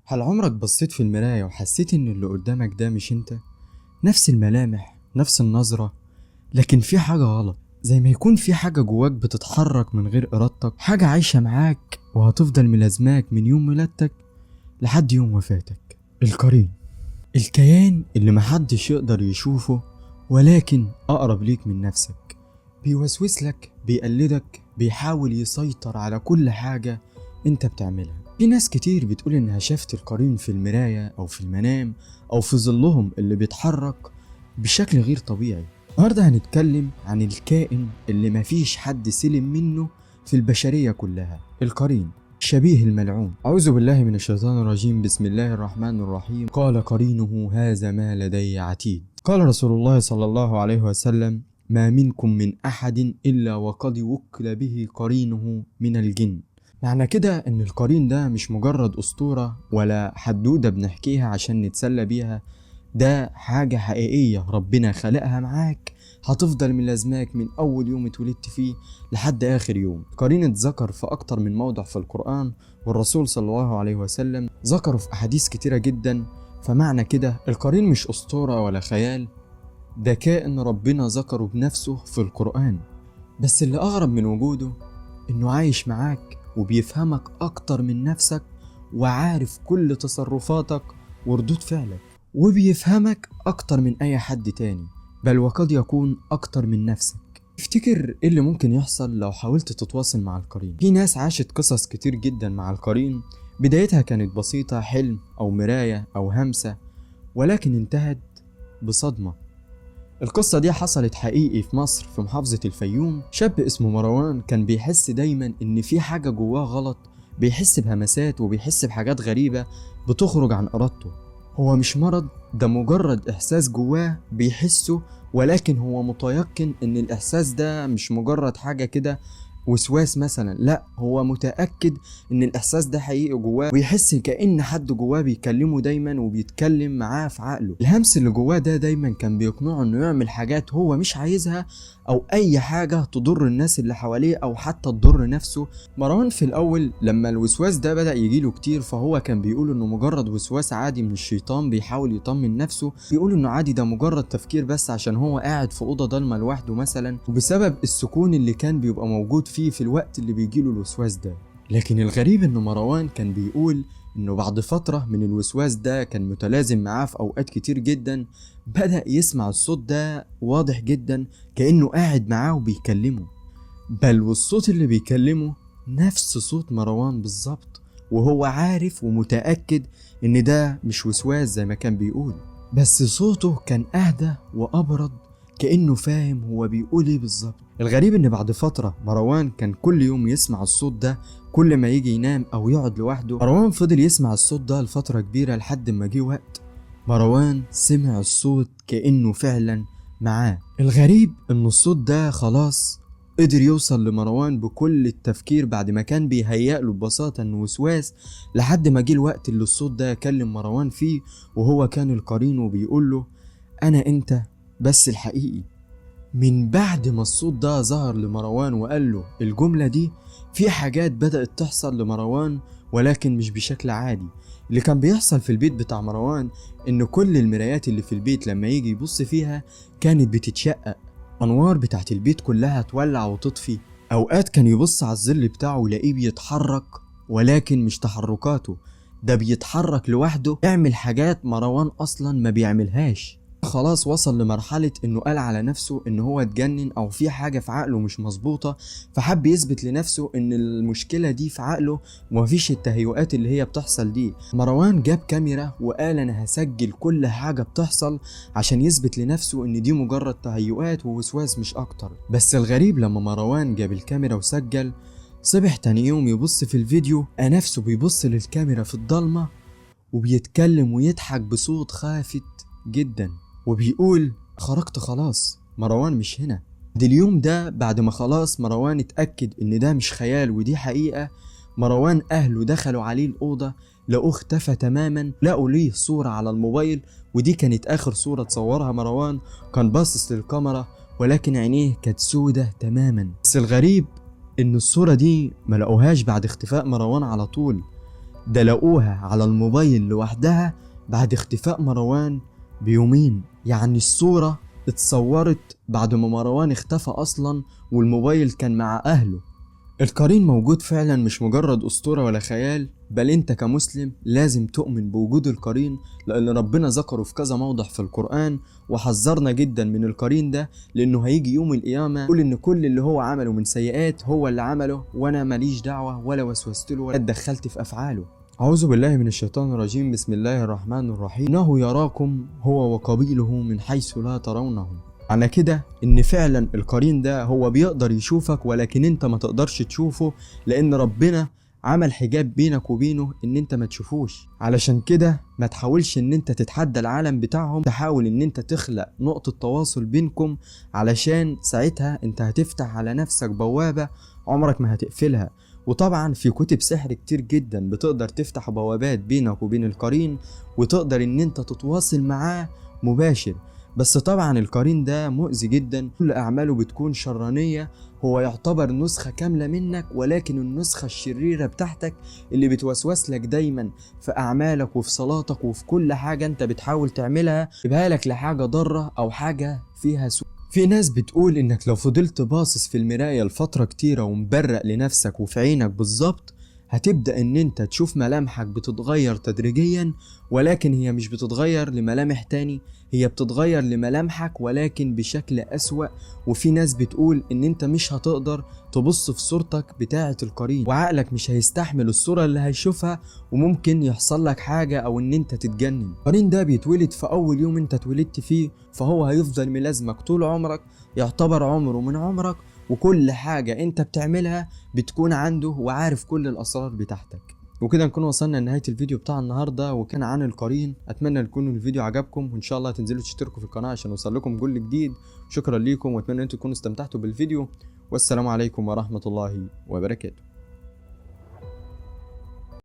هل عمرك بصيت في المراية وحسيت ان اللي قدامك ده مش انت؟ نفس الملامح، نفس النظرة، لكن في حاجة غلط. زي ما يكون في حاجة جواك بتتحرك من غير ارادتك، حاجة عايشة معاك وهتفضل ملازماك من يوم ولادتك لحد يوم وفاتك. القرين، الكيان اللي محدش يقدر يشوفه ولكن اقرب ليك من نفسك، بيوسوس لك، بيقلدك، بيحاول يسيطر على كل حاجة انت بتعملها. في ناس كتير بتقول انها شافت القرين في المراية او في المنام او في ظلهم اللي بيتحرك بشكل غير طبيعي. النهارده هنتكلم عن الكائن اللي مفيش حد سلم منه في البشرية كلها، القرين، شبيه الملعون. أعوذ بالله من الشيطان الرجيم. بسم الله الرحمن الرحيم. قال قرينه هذا ما لدي عتيد. قال رسول الله صلى الله عليه وسلم: ما منكم من أحد إلا وقد وكل به قرينه من الجن. معنى كده إن القرين ده مش مجرد أسطورة ولا حدودة بنحكيها عشان نتسلى بيها، ده حاجة حقيقية ربنا خلقها معاك، هتفضل ملازماك من أول يوم اتولدت فيه لحد آخر يوم. قرين اتذكر في أكتر من موضع في القرآن، والرسول صلى الله عليه وسلم ذكره في أحاديث كتيرة جدا. فمعنى كده القرين مش أسطورة ولا خيال، ده كائن ربنا ذكره بنفسه في القرآن. بس اللي أغرب من وجوده إنه عايش معاك وبيفهمك أكتر من نفسك، وعارف كل تصرفاتك وردود فعلك، وبيفهمك أكتر من أي حد تاني، بل وقد يكون أكتر من نفسك. افتكر إيه اللي ممكن يحصل لو حاولت تتواصل مع القرين. في ناس عاشت قصص كتير جدا مع القرين، بدايتها كانت بسيطة، حلم أو مراية أو همسة، ولكن انتهت بصدمة. القصة دي حصلت حقيقي في مصر، في محافظة الفيوم. شاب اسمه مروان كان بيحس دايما ان في حاجة جواه غلط، بيحس بهمسات وبيحس بحاجات غريبة بتخرج عن ارادته. هو مش مرض، ده مجرد احساس جواه بيحسه، ولكن هو متيقن ان الاحساس ده مش مجرد حاجة كده وسواس مثلا، لا، هو متأكد ان الاحساس ده حقيقي جواه، ويحس كأن حد جواه بيكلمه دايما وبيتكلم معاه في عقله. الهمس اللي جواه ده دايما كان بيقنعه انه يعمل حاجات هو مش عايزها، او اي حاجة تضر الناس اللي حواليه او حتى تضر نفسه. مروان في الاول لما الوسواس ده بدأ يجيله كتير، فهو كان بيقول انه مجرد وسواس عادي من الشيطان بيحاول يطمن نفسه، بيقول انه عادي، ده مجرد تفكير بس عشان هو قاعد في اوضه ضلمه لوحده مثلا، وبسبب السكون اللي كان بيبقى موجود فيه في الوقت اللي بيجيله الوسواس ده. لكن الغريب انه مروان كان بيقول انه بعد فترة من الوسواس ده كان متلازم معاه في اوقات كتير جدا، بدأ يسمع الصوت ده واضح جدا كأنه قاعد معاه وبيكلمه، بل والصوت اللي بيكلمه نفس صوت مروان بالظبط، وهو عارف ومتأكد ان ده مش وسواس زي ما كان بيقول، بس صوته كان اهدى وابرد، كأنه فاهم هو بيقول ايه بالظبط. الغريب ان بعد فترة مروان كان كل يوم يسمع الصوت ده كل ما يجي ينام او يقعد لوحده. مروان فضل يسمع الصوت ده لفترة كبيرة لحد ما جه وقت مروان سمع الصوت كأنه فعلا معاه. الغريب ان الصوت ده خلاص قدر يوصل لمروان بكل التفكير بعد ما كان بيهيأ له ببساطة انه وسواس، لحد ما جه الوقت اللي الصوت ده كلم مروان فيه، وهو كان القرين وبيقول له: انا انت بس الحقيقي. من بعد ما الصوت ده ظهر لمروان وقال له الجملة دي، في حاجات بدأت تحصل لمروان ولكن مش بشكل عادي. اللي كان بيحصل في البيت بتاع مروان ان كل المرايات اللي في البيت لما يجي يبص فيها كانت بتتشقق، انوار بتاعت البيت كلها تولع وتطفي. اوقات كان يبص على الظل بتاعه يلاقيه بيتحرك، ولكن مش تحركاته، ده بيتحرك لوحده، يعمل حاجات مروان اصلا ما بيعملهاش. خلاص وصل لمرحلة انه قال على نفسه ان هو اتجنن او في حاجة في عقله مش مظبوطة، فحب يثبت لنفسه ان المشكلة دي في عقله ومفيش التهيؤات اللي هي بتحصل دي. مروان جاب كاميرا وقال انا هسجل كل حاجة بتحصل عشان يثبت لنفسه ان دي مجرد تهيؤات ووسواس مش اكتر. بس الغريب لما مروان جاب الكاميرا وسجل، صبح تاني يوم يبص في الفيديو نفسه بيبص للكاميرا في الضلمة وبيتكلم ويضحك بصوت خافت جدا، وبيقول: خرجت خلاص، مروان مش هنا. دي اليوم ده بعد ما خلاص مروان اتأكد ان ده مش خيال ودي حقيقة، مروان اهله دخلوا عليه الأوضة لقوه اختفى تماما. لقوا ليه صورة على الموبايل، ودي كانت اخر صورة تصورها مروان، كان باصص للكاميرا ولكن عينيه كانت سودة تماما. بس الغريب ان الصورة دي ما لقوهاش بعد اختفاء مروان على طول، ده لقوها على الموبايل لوحدها بعد اختفاء مروان بيومين. يعني الصورة اتصورت بعد ما مروان اختفى اصلا والموبايل كان مع اهله. القرين موجود فعلا، مش مجرد اسطورة ولا خيال، بل انت كمسلم لازم تؤمن بوجود القرين، لان ربنا ذكره في كذا موضع في القرآن وحذرنا جدا من القرين ده، لانه هيجي يوم القيامة يقول ان كل اللي هو عمله من سيئات هو اللي عمله وانا ماليش دعوة ولا وسوست له ولا اتدخلت في افعاله. أعوذ بالله من الشيطان الرجيم. بسم الله الرحمن الرحيم. إنه يراكم هو وقبيله من حيث لا ترونهم. على كده إن فعلا القرين ده هو بيقدر يشوفك ولكن أنت ما تقدرش تشوفه، لأن ربنا عمل حجاب بينك وبينه إن أنت ما تشوفوش. علشان كده ما تحاولش إن أنت تتحدى العالم بتاعهم، تحاول إن أنت تخلق نقطة تواصل بينكم، علشان ساعتها أنت هتفتح على نفسك بوابة عمرك ما هتقفلها. وطبعا في كتب سحر كتير جدا بتقدر تفتح بوابات بينك وبين القرين وتقدر ان انت تتواصل معاه مباشر. بس طبعا القرين ده مؤذي جدا، كل اعماله بتكون شرانية، هو يعتبر نسخة كاملة منك، ولكن النسخة الشريرة بتاعتك اللي بتوسوس لك دايما في اعمالك وفي صلاتك وفي كل حاجة انت بتحاول تعملها، يبقى لك لحاجة ضارة او حاجة فيها سوء. في ناس بتقول انك لو فضلت باصص في المراية لفترة كتيرة ومبرق لنفسك وفي عينك بالظبط، هتبدأ ان انت تشوف ملامحك بتتغير تدريجيا، ولكن هي مش بتتغير لملامح تاني، هي بتتغير لملامحك ولكن بشكل أسوأ. وفي ناس بتقول ان انت مش هتقدر تبص في صورتك بتاعة القرين، وعقلك مش هيستحمل الصورة اللي هيشوفها، وممكن يحصل لك حاجة او ان انت تتجنن. القرين ده بيتولد في اول يوم انت اتولدت فيه، فهو هيفضل ملازمك طول عمرك، يعتبر عمره من عمرك، وكل حاجة انت بتعملها بتكون عنده وعارف كل الاسرار بتاعتك. وكده نكون وصلنا لنهاية الفيديو بتاع النهاردة وكان عن القرين. اتمنى يكون الفيديو عجبكم، وان شاء الله تنزلوا تشتركوا في القناة عشان يوصل لكم كل جديد. شكرا ليكم، واتمنى انتم تكونوا استمتعتوا بالفيديو، والسلام عليكم ورحمة الله وبركاته.